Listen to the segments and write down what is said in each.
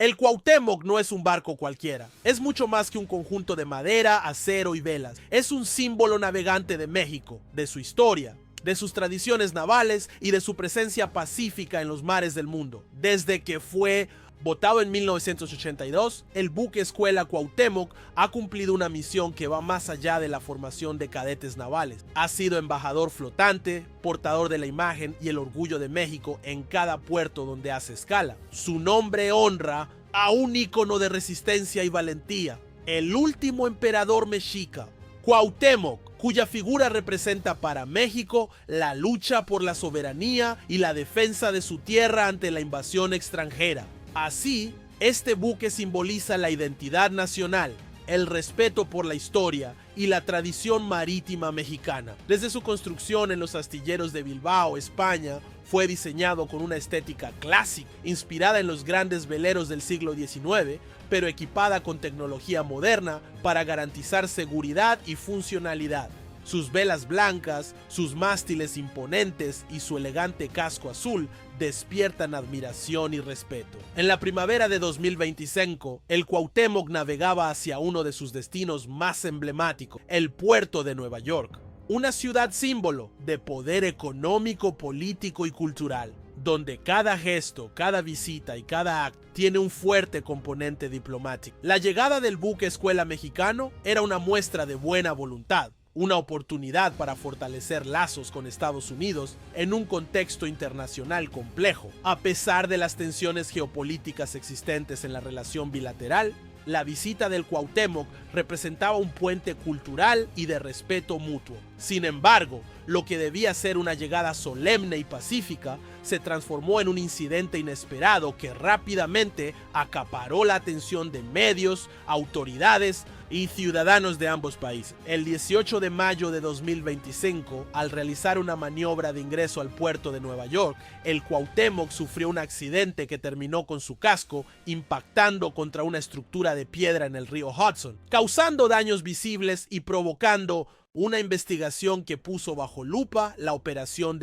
El Cuauhtémoc no es un barco cualquiera, es mucho más que un conjunto de madera, acero y velas. Es un símbolo navegante de México, de su historia, de sus tradiciones navales y de su presencia pacífica en los mares del mundo. Desde que fue votado en 1982, el buque escuela Cuauhtémoc ha cumplido una misión que va más allá de la formación de cadetes navales. Ha sido embajador flotante, portador de la imagen y el orgullo de México en cada puerto donde hace escala. Su nombre honra a un ícono de resistencia y valentía, el último emperador mexica, Cuauhtémoc, cuya figura representa para México la lucha por la soberanía y la defensa de su tierra ante la invasión extranjera. Así, este buque simboliza la identidad nacional, el respeto por la historia y la tradición marítima mexicana. Desde su construcción en los astilleros de Bilbao, España, fue diseñado con una estética clásica, inspirada en los grandes veleros del siglo XIX, pero equipada con tecnología moderna para garantizar seguridad y funcionalidad. Sus velas blancas, sus mástiles imponentes y su elegante casco azul despiertan admiración y respeto. En la primavera de 2025, el Cuauhtémoc navegaba hacia uno de sus destinos más emblemáticos, el puerto de Nueva York, una ciudad símbolo de poder económico, político y cultural, donde cada gesto, cada visita y cada acto tiene un fuerte componente diplomático. La llegada del buque escuela mexicano era una muestra de buena voluntad, una oportunidad para fortalecer lazos con Estados Unidos en un contexto internacional complejo. A pesar de las tensiones geopolíticas existentes en la relación bilateral, la visita del Cuauhtémoc representaba un puente cultural y de respeto mutuo. Sin embargo, lo que debía ser una llegada solemne y pacífica se transformó en un incidente inesperado que rápidamente acaparó la atención de medios, autoridades y ciudadanos de ambos países. El 18 de mayo de 2025, al realizar una maniobra de ingreso al puerto de Nueva York, el Cuauhtémoc sufrió un accidente que terminó con su casco impactando contra una estructura de piedra en el río Hudson, causando daños visibles y provocando una investigación que puso bajo lupa la actuación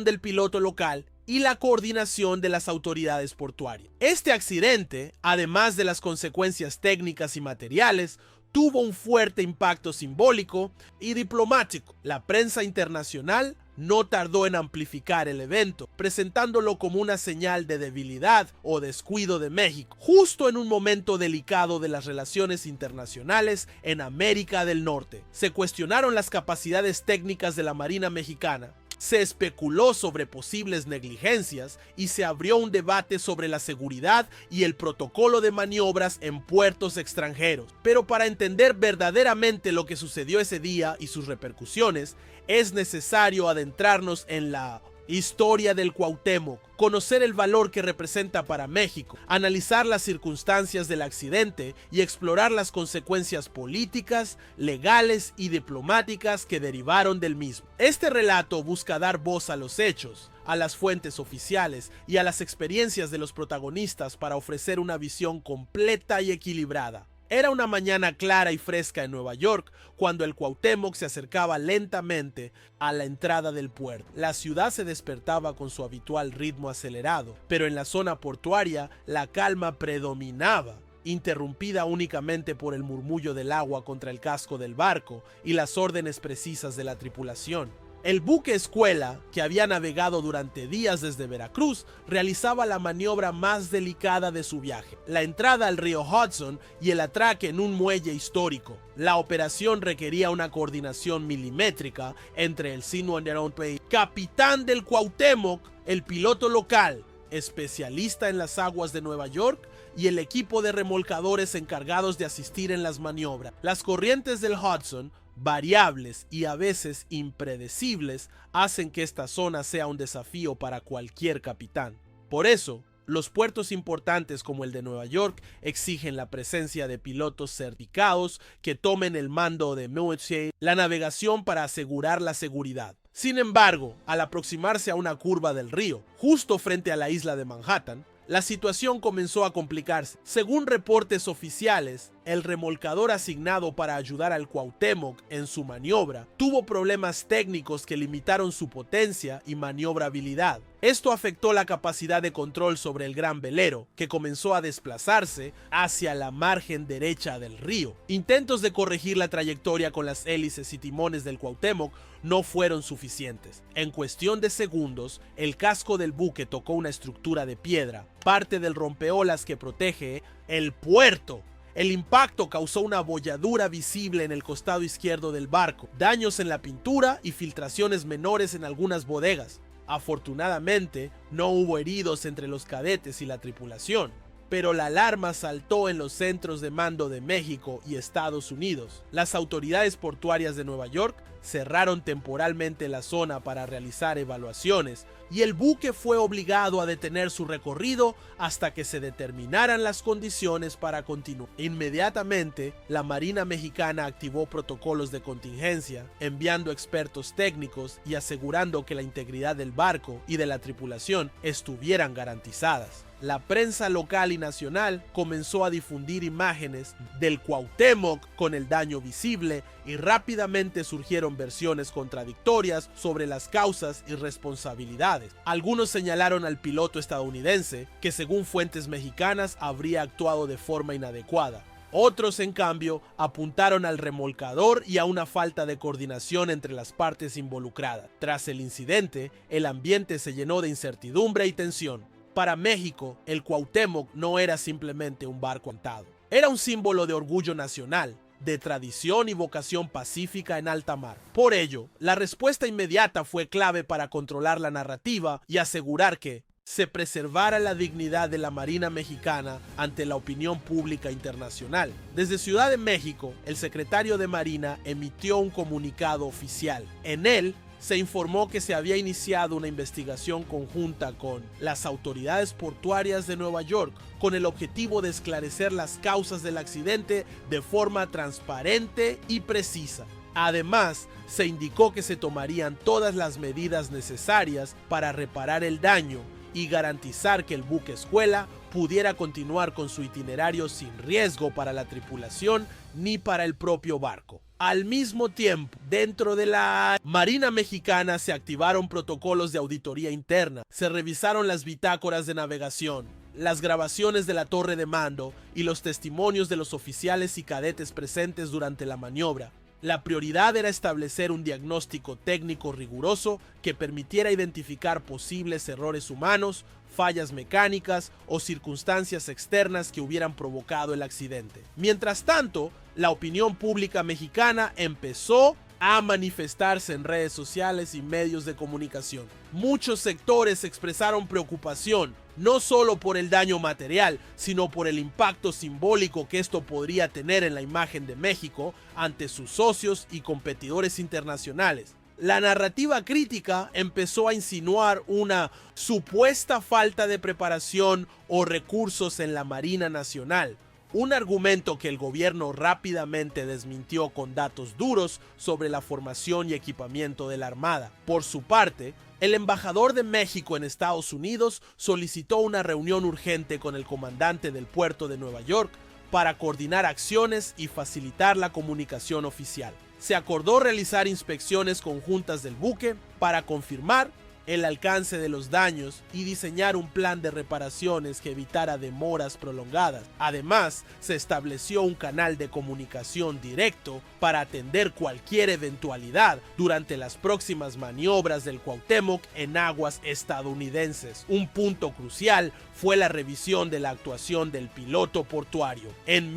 del piloto local y la coordinación de las autoridades portuarias. Este accidente, además de las consecuencias técnicas y materiales, tuvo un fuerte impacto simbólico y diplomático. La prensa internacional no tardó en amplificar el evento, presentándolo como una señal de debilidad o descuido de México, justo en un momento delicado de las relaciones internacionales en América del Norte. Se cuestionaron las capacidades técnicas de la Marina mexicana, se especuló sobre posibles negligencias y se abrió un debate sobre la seguridad y el protocolo de maniobras en puertos extranjeros. Pero para entender verdaderamente lo que sucedió ese día y sus repercusiones, es necesario adentrarnos en la historia del Cuauhtémoc, conocer el valor que representa para México, analizar las circunstancias del accidente y explorar las consecuencias políticas, legales y diplomáticas que derivaron del mismo. Este relato busca dar voz a los hechos, a las fuentes oficiales y a las experiencias de los protagonistas para ofrecer una visión completa y equilibrada. Era una mañana clara y fresca en Nueva York cuando el Cuauhtémoc se acercaba lentamente a la entrada del puerto. La ciudad se despertaba con su habitual ritmo acelerado, pero en la zona portuaria la calma predominaba, interrumpida únicamente por el murmullo del agua contra el casco del barco y las órdenes precisas de la tripulación. El buque escuela, que había navegado durante días desde Veracruz, realizaba la maniobra más delicada de su viaje, la entrada al río Hudson y el atraque en un muelle histórico. La operación requería una coordinación milimétrica entre el Sinoanderonpe, capitán del Cuauhtémoc, el piloto local, especialista en las aguas de Nueva York, y el equipo de remolcadores encargados de asistir en las maniobras. Las corrientes del Hudson, variables y a veces impredecibles, hacen que esta zona sea un desafío para cualquier capitán. Por eso, los puertos importantes como el de Nueva York exigen la presencia de pilotos certificados que tomen el mando de la navegación para asegurar la seguridad. Sin embargo, al aproximarse a una curva del río, justo frente a la isla de Manhattan, la situación comenzó a complicarse. Según reportes oficiales, el remolcador asignado para ayudar al Cuauhtémoc en su maniobra tuvo problemas técnicos que limitaron su potencia y maniobrabilidad. Esto afectó la capacidad de control sobre el gran velero, que comenzó a desplazarse hacia la margen derecha del río. Intentos de corregir la trayectoria con las hélices y timones del Cuauhtémoc no fueron suficientes. En cuestión de segundos, el casco del buque tocó una estructura de piedra, parte del rompeolas que protege el puerto. El impacto causó una abolladura visible en el costado izquierdo del barco, daños en la pintura y filtraciones menores en algunas bodegas. Afortunadamente, no hubo heridos entre los cadetes y la tripulación, pero la alarma saltó en los centros de mando de México y Estados Unidos. Las autoridades portuarias de Nueva York cerraron temporalmente la zona para realizar evaluaciones y el buque fue obligado a detener su recorrido hasta que se determinaran las condiciones para continuar. Inmediatamente, la Marina Mexicana activó protocolos de contingencia, enviando expertos técnicos y asegurando que la integridad del barco y de la tripulación estuvieran garantizadas. La prensa local y nacional comenzó a difundir imágenes del Cuauhtémoc con el daño visible y rápidamente surgieron versiones contradictorias sobre las causas y responsabilidades. Algunos señalaron al piloto estadounidense, que según fuentes mexicanas habría actuado de forma inadecuada. Otros, en cambio, apuntaron al remolcador y a una falta de coordinación entre las partes involucradas. Tras el incidente, el ambiente se llenó de incertidumbre y tensión. Para México, el Cuauhtémoc no era simplemente un barco atado. Era un símbolo de orgullo nacional, de tradición y vocación pacífica en alta mar. Por ello, la respuesta inmediata fue clave para controlar la narrativa y asegurar que se preservara la dignidad de la Marina Mexicana ante la opinión pública internacional. Desde Ciudad de México, el secretario de Marina emitió un comunicado oficial. En él, se informó que se había iniciado una investigación conjunta con las autoridades portuarias de Nueva York con el objetivo de esclarecer las causas del accidente de forma transparente y precisa. Además, se indicó que se tomarían todas las medidas necesarias para reparar el daño y garantizar que el buque escuela pudiera continuar con su itinerario sin riesgo para la tripulación ni para el propio barco. Al mismo tiempo, dentro de la Marina Mexicana se activaron protocolos de auditoría interna, se revisaron las bitácoras de navegación, las grabaciones de la torre de mando y los testimonios de los oficiales y cadetes presentes durante la maniobra. La prioridad era establecer un diagnóstico técnico riguroso que permitiera identificar posibles errores humanos, fallas mecánicas o circunstancias externas que hubieran provocado el accidente. Mientras tanto, la opinión pública mexicana empezó a manifestarse en redes sociales y medios de comunicación. Muchos sectores expresaron preocupación, no solo por el daño material, sino por el impacto simbólico que esto podría tener en la imagen de México ante sus socios y competidores internacionales. La narrativa crítica empezó a insinuar una supuesta falta de preparación o recursos en la Marina Nacional, un argumento que el gobierno rápidamente desmintió con datos duros sobre la formación y equipamiento de la Armada. Por su parte, el embajador de México en Estados Unidos solicitó una reunión urgente con el comandante del puerto de Nueva York para coordinar acciones y facilitar la comunicación oficial. Se acordó realizar inspecciones conjuntas del buque para confirmar el alcance de los daños y diseñar un plan de reparaciones que evitara demoras prolongadas. Además, se estableció un canal de comunicación directo para atender cualquier eventualidad durante las próximas maniobras del Cuauhtémoc en aguas estadounidenses. Un punto crucial fue la revisión de la actuación del piloto portuario. En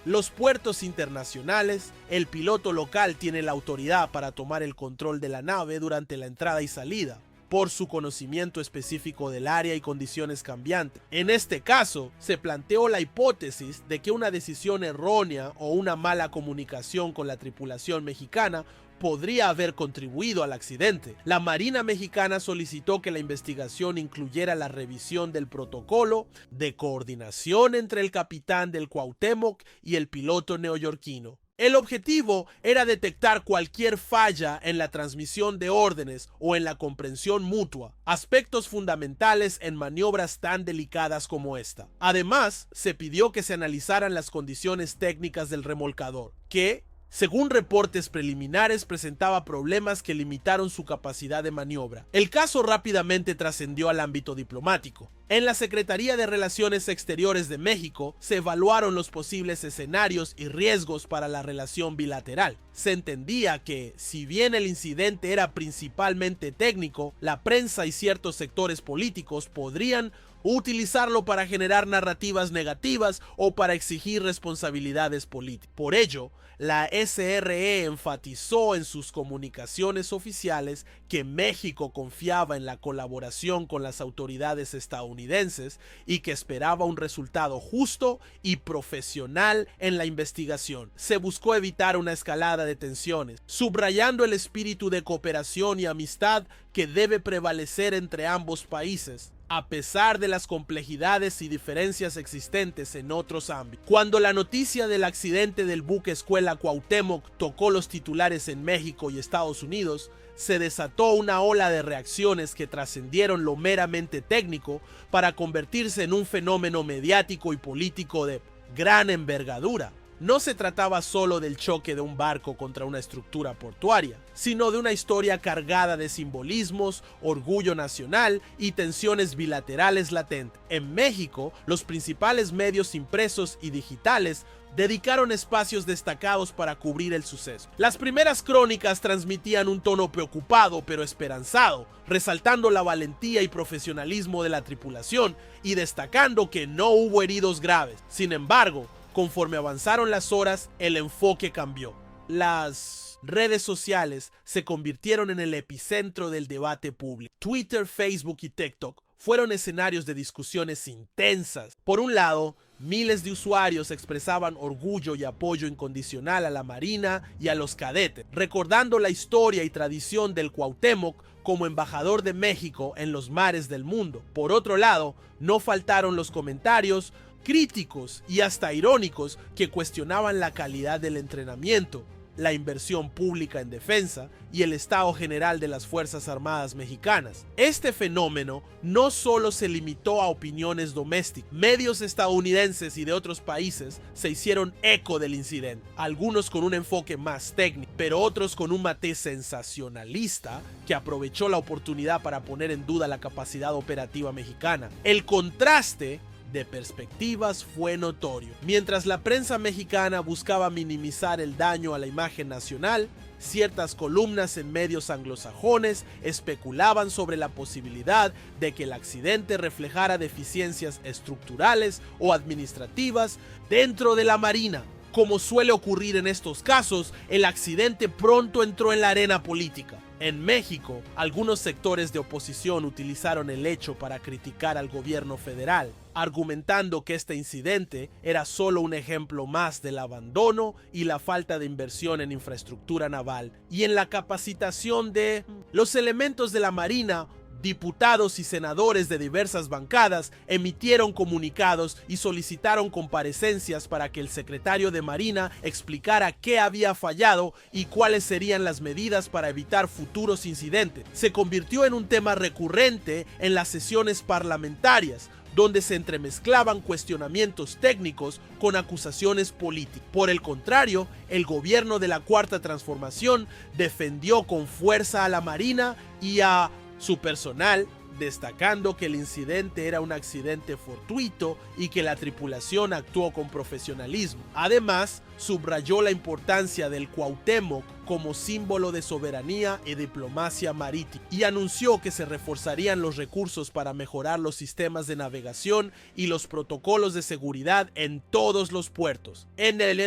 los puertos internacionales, el piloto local tiene la autoridad para tomar el control de la nave durante la entrada y salida, por su conocimiento específico del área y condiciones cambiantes. En este caso, se planteó la hipótesis de que una decisión errónea o una mala comunicación con la tripulación mexicana podría haber contribuido al accidente. La Marina Mexicana solicitó que la investigación incluyera la revisión del protocolo de coordinación entre el capitán del Cuauhtémoc y el piloto neoyorquino. El objetivo era detectar cualquier falla en la transmisión de órdenes o en la comprensión mutua, aspectos fundamentales en maniobras tan delicadas como esta. Además, se pidió que se analizaran las condiciones técnicas del remolcador, que, según reportes preliminares, presentaba problemas que limitaron su capacidad de maniobra. El caso rápidamente trascendió al ámbito diplomático. En la Secretaría de Relaciones Exteriores de México se evaluaron los posibles escenarios y riesgos para la relación bilateral. Se entendía que, si bien el incidente era principalmente técnico, la prensa y ciertos sectores políticos podrían utilizarlo para generar narrativas negativas o para exigir responsabilidades políticas. Por ello, la SRE enfatizó en sus comunicaciones oficiales que México confiaba en la colaboración con las autoridades estadounidenses y que esperaba un resultado justo y profesional en la investigación. Se buscó evitar una escalada de tensiones, subrayando el espíritu de cooperación y amistad que debe prevalecer entre ambos países, a pesar de las complejidades y diferencias existentes en otros ámbitos. Cuando la noticia del accidente del buque escuela Cuauhtémoc tocó los titulares en México y Estados Unidos, se desató una ola de reacciones que trascendieron lo meramente técnico para convertirse en un fenómeno mediático y político de gran envergadura. No se trataba solo del choque de un barco contra una estructura portuaria, sino de una historia cargada de simbolismos, orgullo nacional y tensiones bilaterales latentes. En México, los principales medios impresos y digitales dedicaron espacios destacados para cubrir el suceso. Las primeras crónicas transmitían un tono preocupado pero esperanzado, resaltando la valentía y profesionalismo de la tripulación y destacando que no hubo heridos graves. Sin embargo, conforme avanzaron las horas, el enfoque cambió. Las redes sociales se convirtieron en el epicentro del debate público. Twitter, Facebook y TikTok fueron escenarios de discusiones intensas. Por un lado, miles de usuarios expresaban orgullo y apoyo incondicional a la Marina y a los cadetes, recordando la historia y tradición del Cuauhtémoc como embajador de México en los mares del mundo. Por otro lado, no faltaron los comentarios críticos y hasta irónicos que cuestionaban la calidad del entrenamiento, la inversión pública en defensa y el estado general de las Fuerzas Armadas mexicanas. Este fenómeno no solo se limitó a opiniones domésticas. Medios estadounidenses y de otros países se hicieron eco del incidente, algunos con un enfoque más técnico, pero otros con un matiz sensacionalista que aprovechó la oportunidad para poner en duda la capacidad operativa mexicana. El contraste de perspectivas fue notorio. Mientras la prensa mexicana buscaba minimizar el daño a la imagen nacional, ciertas columnas en medios anglosajones especulaban sobre la posibilidad de que el accidente reflejara deficiencias estructurales o administrativas dentro de la Marina. Como suele ocurrir en estos casos, el accidente pronto entró en la arena política. En México, algunos sectores de oposición utilizaron el hecho para criticar al gobierno federal, argumentando que este incidente era solo un ejemplo más del abandono y la falta de inversión en infraestructura naval y en la capacitación de los elementos de la Marina. Diputados y senadores de diversas bancadas emitieron comunicados y solicitaron comparecencias para que el secretario de Marina explicara qué había fallado y cuáles serían las medidas para evitar futuros incidentes. Se convirtió en un tema recurrente en las sesiones parlamentarias, donde se entremezclaban cuestionamientos técnicos con acusaciones políticas. Por el contrario, el gobierno de la Cuarta Transformación defendió con fuerza a la Marina y a su personal, destacando que el incidente era un accidente fortuito y que la tripulación actuó con profesionalismo. Además, subrayó la importancia del Cuauhtémoc como símbolo de soberanía y diplomacia marítima y anunció que se reforzarían los recursos para mejorar los sistemas de navegación y los protocolos de seguridad en todos los puertos. En el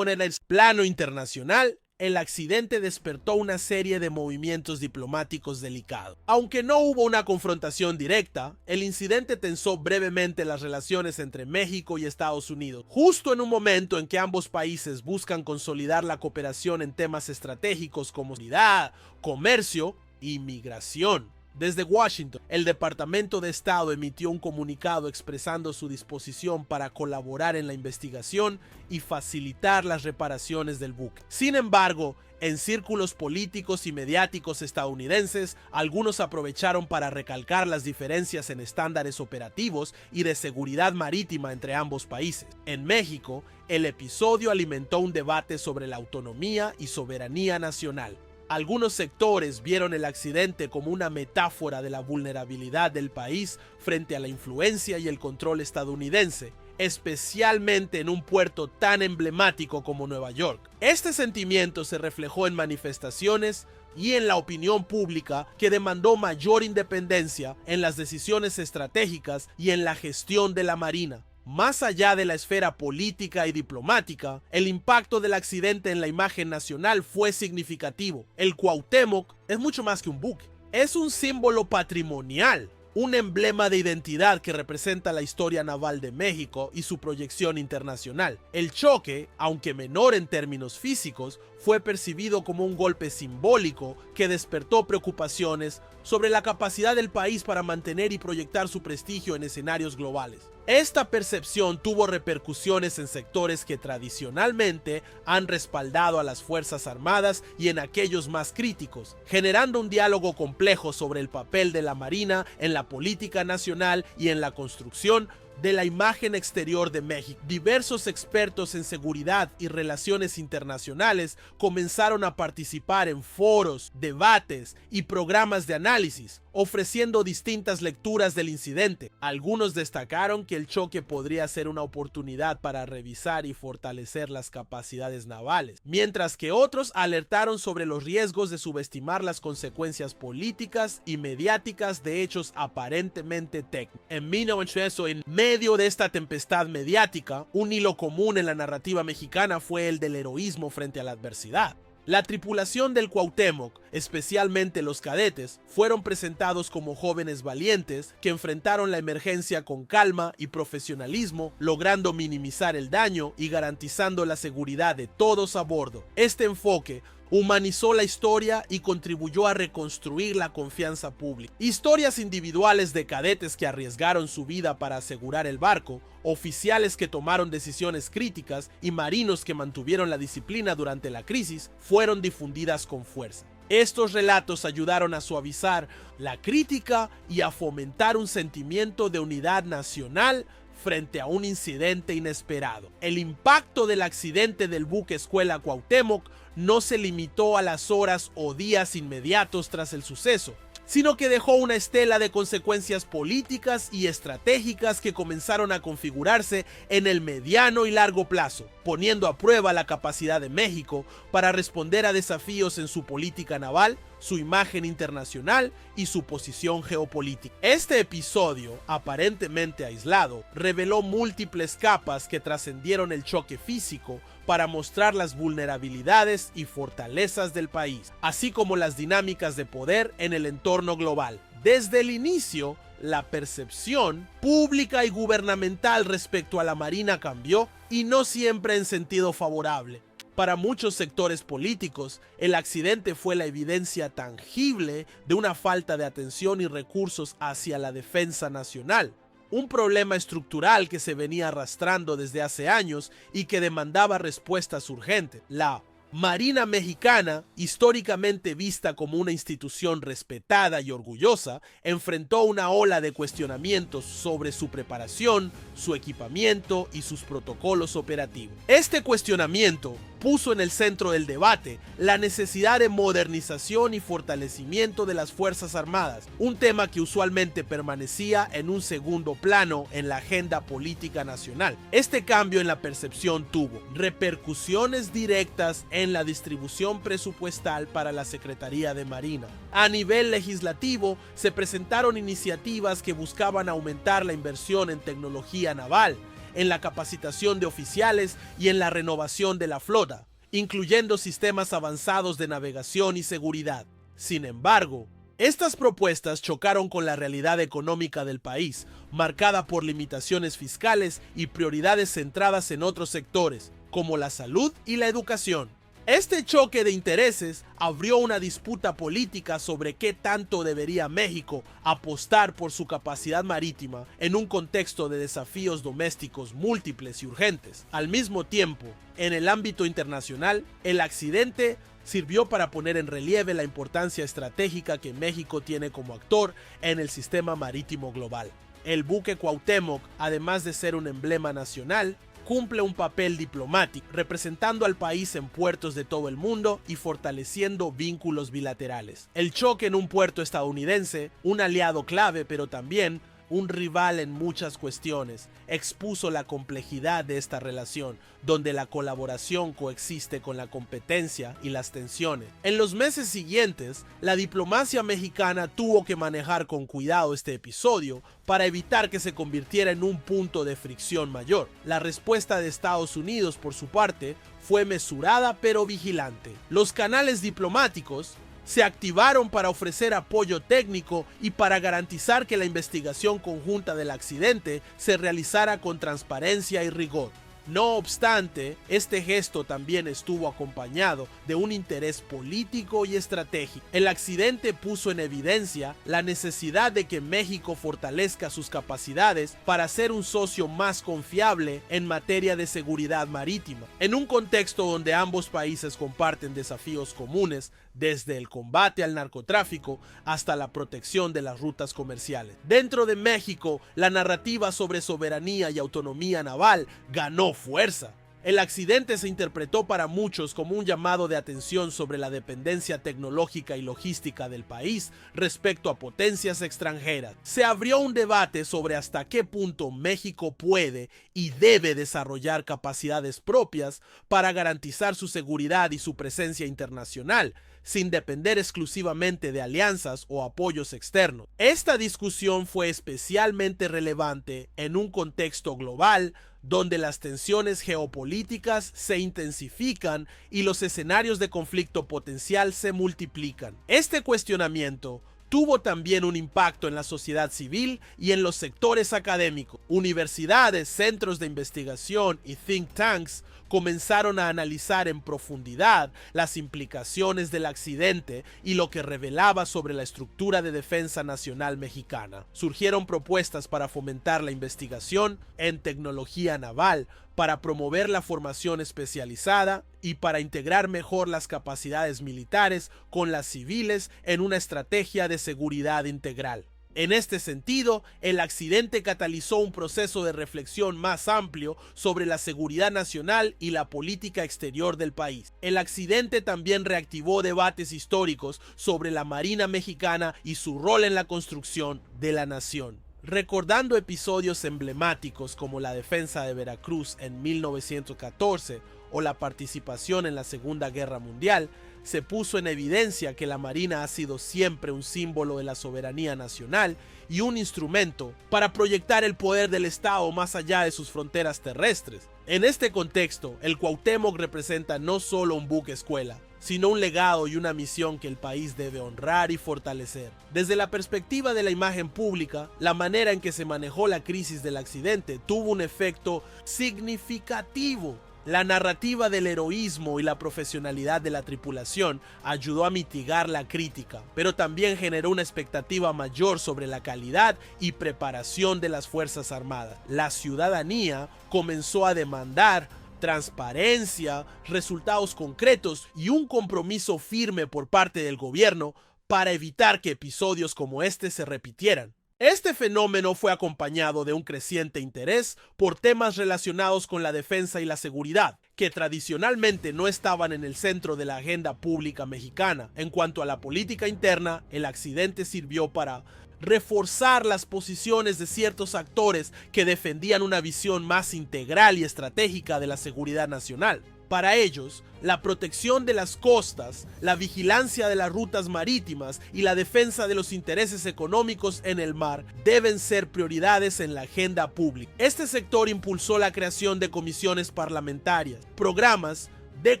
plano internacional, el accidente despertó una serie de movimientos diplomáticos delicados. Aunque no hubo una confrontación directa, el incidente tensó brevemente las relaciones entre México y Estados Unidos, justo en un momento en que ambos países buscan consolidar la cooperación en temas estratégicos como seguridad, comercio y migración. Desde Washington, el Departamento de Estado emitió un comunicado expresando su disposición para colaborar en la investigación y facilitar las reparaciones del buque. Sin embargo, en círculos políticos y mediáticos estadounidenses, algunos aprovecharon para recalcar las diferencias en estándares operativos y de seguridad marítima entre ambos países. En México, el episodio alimentó un debate sobre la autonomía y soberanía nacional. Algunos sectores vieron el accidente como una metáfora de la vulnerabilidad del país frente a la influencia y el control estadounidense, especialmente en un puerto tan emblemático como Nueva York. Este sentimiento se reflejó en manifestaciones y en la opinión pública, que demandó mayor independencia en las decisiones estratégicas y en la gestión de la Marina. Más allá de la esfera política y diplomática, el impacto del accidente en la imagen nacional fue significativo. El Cuauhtémoc es mucho más que un buque. Es un símbolo patrimonial, un emblema de identidad que representa la historia naval de México y su proyección internacional. El choque, aunque menor en términos físicos, fue percibido como un golpe simbólico que despertó preocupaciones sobre la capacidad del país para mantener y proyectar su prestigio en escenarios globales. Esta percepción tuvo repercusiones en sectores que tradicionalmente han respaldado a las Fuerzas Armadas y en aquellos más críticos, generando un diálogo complejo sobre el papel de la Marina en la política nacional y en la construcción de la imagen exterior de México. Diversos expertos en seguridad y relaciones internacionales comenzaron a participar en foros, debates y programas de análisis, ofreciendo distintas lecturas del incidente. Algunos destacaron que el choque podría ser una oportunidad para revisar y fortalecer las capacidades navales, mientras que otros alertaron sobre los riesgos de subestimar las consecuencias políticas y mediáticas de hechos aparentemente técnicos. En 1900, en medio de esta tempestad mediática, un hilo común en la narrativa mexicana fue el del heroísmo frente a la adversidad. La tripulación del Cuauhtémoc, especialmente los cadetes, fueron presentados como jóvenes valientes que enfrentaron la emergencia con calma y profesionalismo, logrando minimizar el daño y garantizando la seguridad de todos a bordo. Este enfoque humanizó la historia y contribuyó a reconstruir la confianza pública. Historias individuales de cadetes que arriesgaron su vida para asegurar el barco, oficiales que tomaron decisiones críticas y marinos que mantuvieron la disciplina durante la crisis fueron difundidas con fuerza. Estos relatos ayudaron a suavizar la crítica y a fomentar un sentimiento de unidad nacional frente a un incidente inesperado. El impacto del accidente del buque escuela Cuauhtémoc no se limitó a las horas o días inmediatos tras el suceso, sino que dejó una estela de consecuencias políticas y estratégicas que comenzaron a configurarse en el mediano y largo plazo, poniendo a prueba la capacidad de México para responder a desafíos en su política naval, su imagen internacional y su posición geopolítica. Este episodio, aparentemente aislado, reveló múltiples capas que trascendieron el choque físico para mostrar las vulnerabilidades y fortalezas del país, así como las dinámicas de poder en el entorno global. Desde el inicio, la percepción pública y gubernamental respecto a la Marina cambió, y no siempre en sentido favorable. Para muchos sectores políticos, el accidente fue la evidencia tangible de una falta de atención y recursos hacia la defensa nacional. Un problema estructural que se venía arrastrando desde hace años y que demandaba respuestas urgentes. La Marina mexicana, históricamente vista como una institución respetada y orgullosa, enfrentó una ola de cuestionamientos sobre su preparación, su equipamiento y sus protocolos operativos. Este cuestionamiento puso en el centro del debate la necesidad de modernización y fortalecimiento de las Fuerzas Armadas, un tema que usualmente permanecía en un segundo plano en la agenda política nacional. Este cambio en la percepción tuvo repercusiones directas en la distribución presupuestal para la Secretaría de Marina. A nivel legislativo, se presentaron iniciativas que buscaban aumentar la inversión en tecnología naval, en la capacitación de oficiales y en la renovación de la flota, incluyendo sistemas avanzados de navegación y seguridad. Sin embargo, estas propuestas chocaron con la realidad económica del país, marcada por limitaciones fiscales y prioridades centradas en otros sectores, como la salud y la educación. Este choque de intereses abrió una disputa política sobre qué tanto debería México apostar por su capacidad marítima en un contexto de desafíos domésticos múltiples y urgentes. Al mismo tiempo, en el ámbito internacional, el accidente sirvió para poner en relieve la importancia estratégica que México tiene como actor en el sistema marítimo global. El buque Cuauhtémoc, además de ser un emblema nacional, cumple un papel diplomático, representando al país en puertos de todo el mundo y fortaleciendo vínculos bilaterales. El choque en un puerto estadounidense, un aliado clave pero también un rival en muchas cuestiones, expuso la complejidad de esta relación, donde la colaboración coexiste con la competencia y las tensiones. En los meses siguientes, la diplomacia mexicana tuvo que manejar con cuidado este episodio para evitar que se convirtiera en un punto de fricción mayor. La respuesta de Estados Unidos, por su parte, fue mesurada pero vigilante. Los canales diplomáticos se activaron para ofrecer apoyo técnico y para garantizar que la investigación conjunta del accidente se realizara con transparencia y rigor. No obstante, este gesto también estuvo acompañado de un interés político y estratégico. El accidente puso en evidencia la necesidad de que México fortalezca sus capacidades para ser un socio más confiable en materia de seguridad marítima. En un contexto donde ambos países comparten desafíos comunes, desde el combate al narcotráfico hasta la protección de las rutas comerciales. Dentro de México, la narrativa sobre soberanía y autonomía naval ganó fuerza. El accidente se interpretó para muchos como un llamado de atención sobre la dependencia tecnológica y logística del país respecto a potencias extranjeras. Se abrió un debate sobre hasta qué punto México puede y debe desarrollar capacidades propias para garantizar su seguridad y su presencia internacional, sin depender exclusivamente de alianzas o apoyos externos. Esta discusión fue especialmente relevante en un contexto global donde las tensiones geopolíticas se intensifican y los escenarios de conflicto potencial se multiplican. Este cuestionamiento tuvo también un impacto en la sociedad civil y en los sectores académicos. Universidades, centros de investigación y think tanks comenzaron a analizar en profundidad las implicaciones del accidente y lo que revelaba sobre la estructura de defensa nacional mexicana. Surgieron propuestas para fomentar la investigación en tecnología naval, para promover la formación especializada y para integrar mejor las capacidades militares con las civiles en una estrategia de seguridad integral. En este sentido, el accidente catalizó un proceso de reflexión más amplio sobre la seguridad nacional y la política exterior del país. El accidente también reactivó debates históricos sobre la Marina mexicana y su rol en la construcción de la nación. Recordando episodios emblemáticos como la defensa de Veracruz en 1914 o la participación en la Segunda Guerra Mundial, se puso en evidencia que la Marina ha sido siempre un símbolo de la soberanía nacional y un instrumento para proyectar el poder del Estado más allá de sus fronteras terrestres. En este contexto, el Cuauhtémoc representa no solo un buque escuela, sino un legado y una misión que el país debe honrar y fortalecer. Desde la perspectiva de la imagen pública, la manera en que se manejó la crisis del accidente tuvo un efecto significativo. La narrativa del heroísmo y la profesionalidad de la tripulación ayudó a mitigar la crítica, pero también generó una expectativa mayor sobre la calidad y preparación de las Fuerzas Armadas. La ciudadanía comenzó a demandar transparencia, resultados concretos y un compromiso firme por parte del gobierno para evitar que episodios como este se repitieran. Este fenómeno fue acompañado de un creciente interés por temas relacionados con la defensa y la seguridad, que tradicionalmente no estaban en el centro de la agenda pública mexicana. En cuanto a la política interna, el accidente sirvió para reforzar las posiciones de ciertos actores que defendían una visión más integral y estratégica de la seguridad nacional. Para ellos, la protección de las costas, la vigilancia de las rutas marítimas y la defensa de los intereses económicos en el mar deben ser prioridades en la agenda pública. Este sector impulsó la creación de comisiones parlamentarias, programas de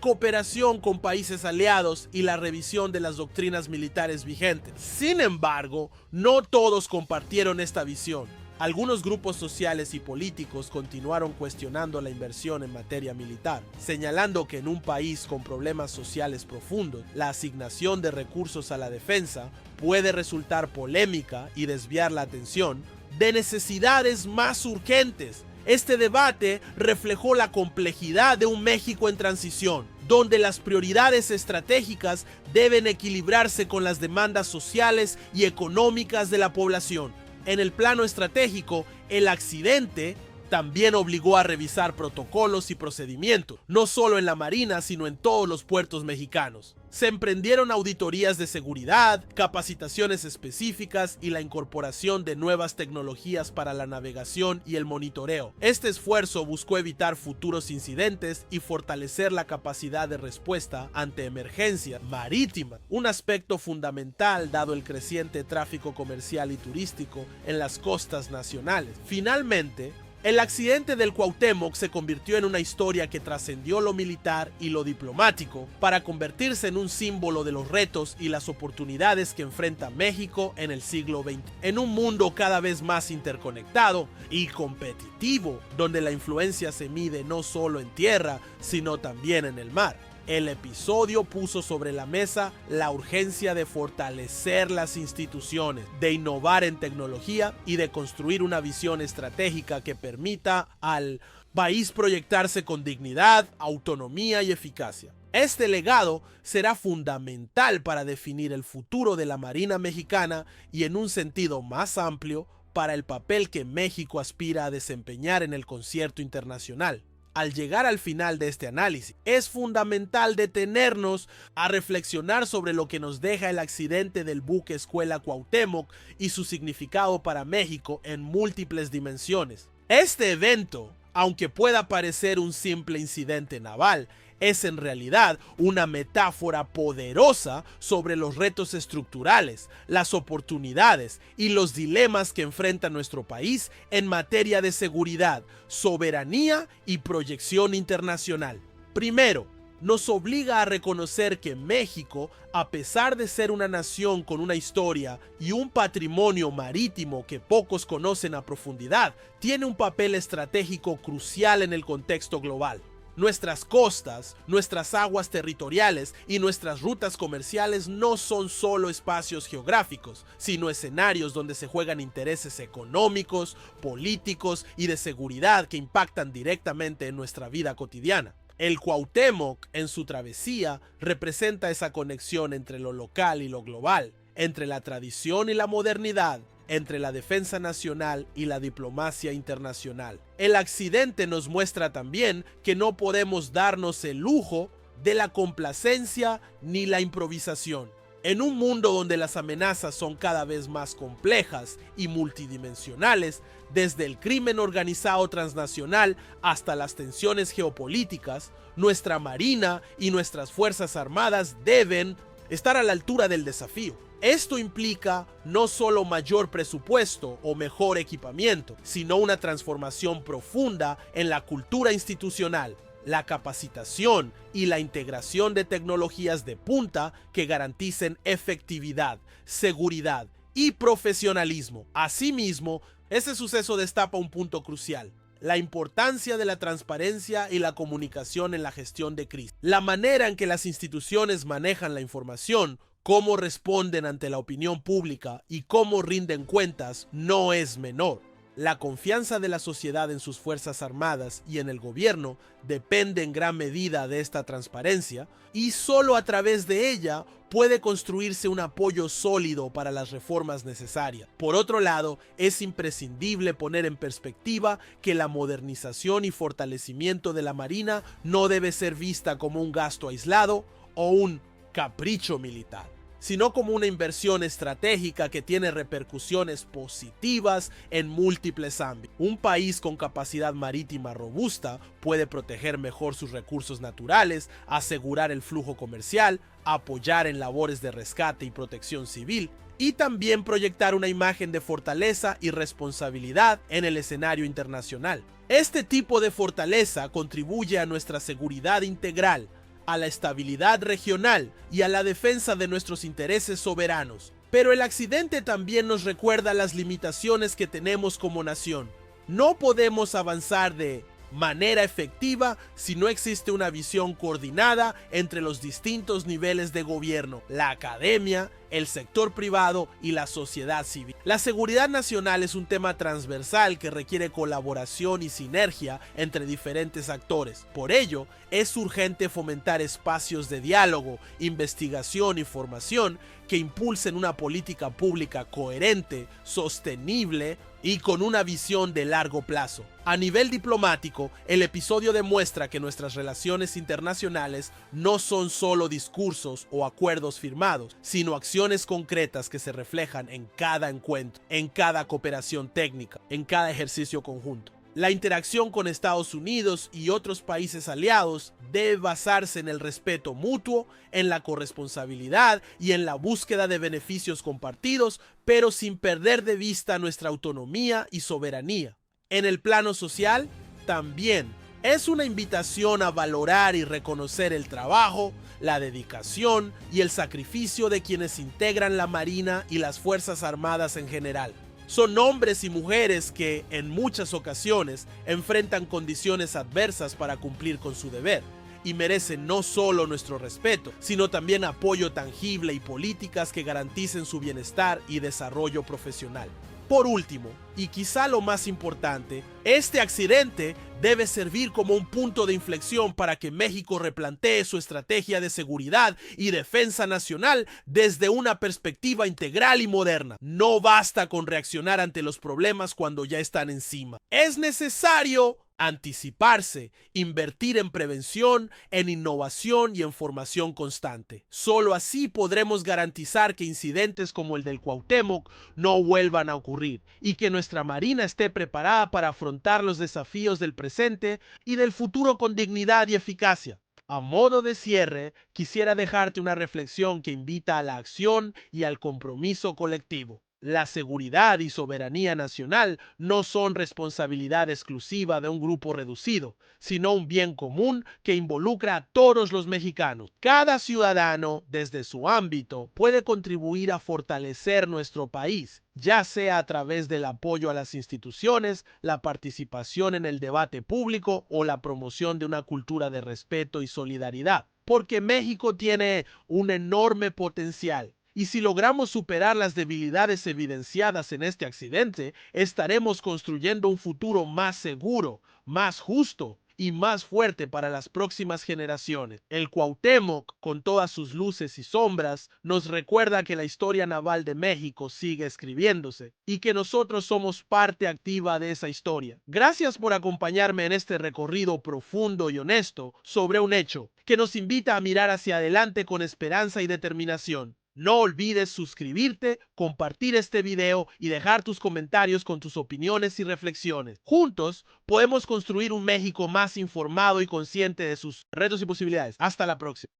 cooperación con países aliados y la revisión de las doctrinas militares vigentes. Sin embargo, no todos compartieron esta visión. Algunos grupos sociales y políticos continuaron cuestionando la inversión en materia militar, señalando que en un país con problemas sociales profundos, la asignación de recursos a la defensa puede resultar polémica y desviar la atención de necesidades más urgentes. Este debate reflejó la complejidad de un México en transición, donde las prioridades estratégicas deben equilibrarse con las demandas sociales y económicas de la población. En el plano estratégico, el accidente también obligó a revisar protocolos y procedimientos, no solo en la Marina, sino en todos los puertos mexicanos. Se emprendieron auditorías de seguridad, capacitaciones específicas y la incorporación de nuevas tecnologías para la navegación y el monitoreo. Este esfuerzo buscó evitar futuros incidentes y fortalecer la capacidad de respuesta ante emergencias marítimas, un aspecto fundamental dado el creciente tráfico comercial y turístico en las costas nacionales. Finalmente, el accidente del Cuauhtémoc se convirtió en una historia que trascendió lo militar y lo diplomático para convertirse en un símbolo de los retos y las oportunidades que enfrenta México en el siglo XX. En un mundo cada vez más interconectado y competitivo, donde la influencia se mide no solo en tierra, sino también en el mar. El episodio puso sobre la mesa la urgencia de fortalecer las instituciones, de innovar en tecnología y de construir una visión estratégica que permita al país proyectarse con dignidad, autonomía y eficacia. Este legado será fundamental para definir el futuro de la Marina mexicana y, en un sentido más amplio, para el papel que México aspira a desempeñar en el concierto internacional. Al llegar al final de este análisis, es fundamental detenernos a reflexionar sobre lo que nos deja el accidente del buque escuela Cuauhtémoc y su significado para México en múltiples dimensiones. Este evento, aunque pueda parecer un simple incidente naval, es en realidad una metáfora poderosa sobre los retos estructurales, las oportunidades y los dilemas que enfrenta nuestro país en materia de seguridad, soberanía y proyección internacional. Primero, nos obliga a reconocer que México, a pesar de ser una nación con una historia y un patrimonio marítimo que pocos conocen a profundidad, tiene un papel estratégico crucial en el contexto global. Nuestras costas, nuestras aguas territoriales y nuestras rutas comerciales no son solo espacios geográficos, sino escenarios donde se juegan intereses económicos, políticos y de seguridad que impactan directamente en nuestra vida cotidiana. El Cuauhtémoc, en su travesía, representa esa conexión entre lo local y lo global, entre la tradición y la modernidad, entre la defensa nacional y la diplomacia internacional. El accidente nos muestra también que no podemos darnos el lujo de la complacencia ni la improvisación. En un mundo donde las amenazas son cada vez más complejas y multidimensionales, desde el crimen organizado transnacional hasta las tensiones geopolíticas, nuestra Marina y nuestras Fuerzas Armadas deben estar a la altura del desafío. Esto implica no solo mayor presupuesto o mejor equipamiento, sino una transformación profunda en la cultura institucional, la capacitación y la integración de tecnologías de punta que garanticen efectividad, seguridad y profesionalismo. Asimismo, este suceso destapa un punto crucial: la importancia de la transparencia y la comunicación en la gestión de crisis. La manera en que las instituciones manejan la información, cómo responden ante la opinión pública y cómo rinden cuentas no es menor. La confianza de la sociedad en sus fuerzas armadas y en el gobierno depende en gran medida de esta transparencia, y solo a través de ella puede construirse un apoyo sólido para las reformas necesarias. Por otro lado, es imprescindible poner en perspectiva que la modernización y fortalecimiento de la Marina no debe ser vista como un gasto aislado o un capricho militar, sino como una inversión estratégica que tiene repercusiones positivas en múltiples ámbitos. Un país con capacidad marítima robusta puede proteger mejor sus recursos naturales, asegurar el flujo comercial, apoyar en labores de rescate y protección civil, y también proyectar una imagen de fortaleza y responsabilidad en el escenario internacional. Este tipo de fortaleza contribuye a nuestra seguridad integral, a la estabilidad regional y a la defensa de nuestros intereses soberanos. Pero el accidente también nos recuerda las limitaciones que tenemos como nación. No podemos avanzar de manera efectiva si no existe una visión coordinada entre los distintos niveles de gobierno, la academia, el sector privado y la sociedad civil. La seguridad nacional es un tema transversal que requiere colaboración y sinergia entre diferentes actores. Por ello, es urgente fomentar espacios de diálogo, investigación y formación que impulsen una política pública coherente, sostenible y con una visión de largo plazo. A nivel diplomático, el episodio demuestra que nuestras relaciones internacionales no son solo discursos o acuerdos firmados, sino acciones concretas que se reflejan en cada encuentro, en cada cooperación técnica, en cada ejercicio conjunto. La interacción con Estados Unidos y otros países aliados debe basarse en el respeto mutuo, en la corresponsabilidad y en la búsqueda de beneficios compartidos, pero sin perder de vista nuestra autonomía y soberanía. En el plano social, también es una invitación a valorar y reconocer el trabajo, la dedicación y el sacrificio de quienes integran la Marina y las Fuerzas Armadas en general. Son hombres y mujeres que, en muchas ocasiones, enfrentan condiciones adversas para cumplir con su deber y merecen no solo nuestro respeto, sino también apoyo tangible y políticas que garanticen su bienestar y desarrollo profesional. Por último, y quizá lo más importante, este accidente debe servir como un punto de inflexión para que México replantee su estrategia de seguridad y defensa nacional desde una perspectiva integral y moderna. No basta con reaccionar ante los problemas cuando ya están encima. Es necesario anticiparse, invertir en prevención, en innovación y en formación constante. Solo así podremos garantizar que incidentes como el del Cuauhtémoc no vuelvan a ocurrir y que nuestra Marina esté preparada para afrontar los desafíos del presente y del futuro con dignidad y eficacia. A modo de cierre, quisiera dejarte una reflexión que invita a la acción y al compromiso colectivo. La seguridad y soberanía nacional no son responsabilidad exclusiva de un grupo reducido, sino un bien común que involucra a todos los mexicanos. Cada ciudadano, desde su ámbito, puede contribuir a fortalecer nuestro país, ya sea a través del apoyo a las instituciones, la participación en el debate público o la promoción de una cultura de respeto y solidaridad. Porque México tiene un enorme potencial. Y si logramos superar las debilidades evidenciadas en este accidente, estaremos construyendo un futuro más seguro, más justo y más fuerte para las próximas generaciones. El Cuauhtémoc, con todas sus luces y sombras, nos recuerda que la historia naval de México sigue escribiéndose y que nosotros somos parte activa de esa historia. Gracias por acompañarme en este recorrido profundo y honesto sobre un hecho que nos invita a mirar hacia adelante con esperanza y determinación. No olvides suscribirte, compartir este video y dejar tus comentarios con tus opiniones y reflexiones. Juntos podemos construir un México más informado y consciente de sus retos y posibilidades. Hasta la próxima.